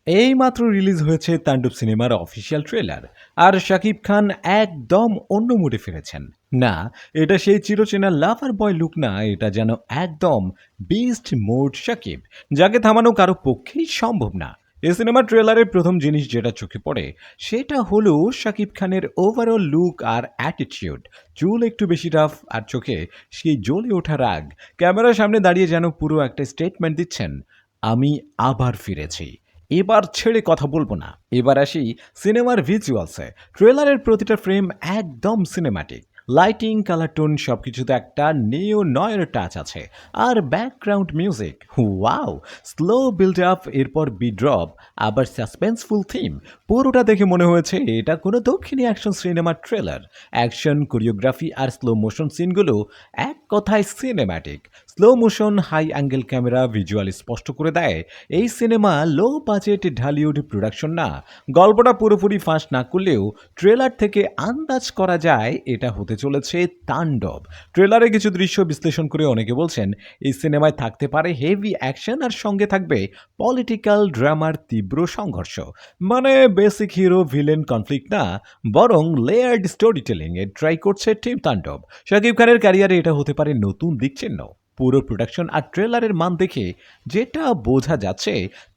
এইমাত্র রিলিজ হয়েছে তাণ্ডব সিনেমার অফিসিয়াল ট্রেলার। আর শাকিব খান একদম অন্য মুডে ফিরেছেন। না, এটা সেই চিরচেনা লাভার বয় লুক না, এটা যেন একদম বিস্ট মোড শাকিব, যাকে থামানো কারো পক্ষেই সম্ভব না। এই সিনেমার ট্রেলারের প্রথম জিনিস যেটা চোখে পড়ে সেটা হলো শাকিব খানের ওভারঅল লুক আর অ্যাটিটিউড। চুল একটু বেশি রাফ আর চোখে সেই জ্বলে ওঠা রাগ। ক্যামেরার সামনে দাঁড়িয়ে যেন পুরো একটা স্টেটমেন্ট দিচ্ছেন, আমি আবার ফিরেছি, এবার ছেড়ে কথা বলবো না। এবার আসি সিনেমার ভিজুয়ালসে। ট্রেলারের প্রতিটা ফ্রেম একদম সিনেম্যাটিক। লাইটিং, কালার টোন সবকিছুতে একটা নিও নয়ের টাচ আছে। আর background music, wow! Slow build up, এরপর বি ড্রপ, আবার সাসপেন্সফুল থিম। পুরোটা দেখে মনে হয়েছে এটা কোনো দক্ষিণী অ্যাকশন সিনেমার ট্রেলার। অ্যাকশন, কোরিওগ্রাফি আর স্লো মোশন সিনগুলো এক কথায় cinematic. Slow motion, high angle camera visual স্পষ্ট করে দেয় এই cinema low budget Dhallywood production না। গল্পটা পুরোপুরি ফাঁস না করলেও ট্রেলার থেকে আন্দাজ করা যায় এটা হতে চলেছে তাণ্ডব। ট্রেলারে কিছু দৃশ্য বিশ্লেষণ করে অনেকে বলছেন এই সিনেমায় থাকতে পারে হেভি অ্যাকশন আর সঙ্গে থাকবে পলিটিক্যাল ড্রামার তীব্র সংঘর্ষ। মানে বেসিক হিরো ভিলেন কনফ্লিক্ট না, বরং লেয়ার্ড স্টোরি টেলিং এর ট্রাই করছে টিম তাণ্ডব। শাকিব খানের ক্যারিয়ারে এটা হতে পারে নতুন দিকচিহ্ন। পুরো প্রোডাকশন আর ট্রেলারের মান দেখে যেটা বোঝা যাচ্ছে,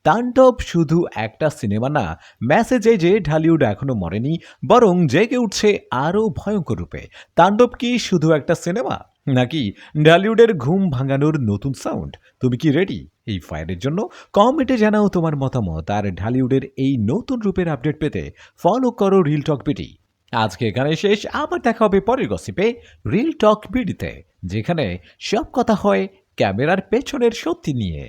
তাণ্ডব শুধু একটা সিনেমা না, মেসেজে যে ঢালিউড এখনো মরেনি, বরং জেগে উঠছে আরও ভয়ঙ্কর রূপে। তাণ্ডব কি শুধু একটা সিনেমা, নাকি ঢালিউডের ঘুম ভাঙানোর নতুন সাউন্ড? তুমি কি রেডি এই ফায়ারের জন্য? কমেন্টে জানাও তোমার মতামত। আর ঢালিউডের এই নতুন রূপের আপডেট পেতে ফলো করো রিল টক বিডি। আজকে এখানে শেষ, আবার দেখা হবে পরের গসিপে রিল টক বিডিতে, যেখানে সব কথা হয় ক্যামেরার পেছনের সত্যি নিয়ে।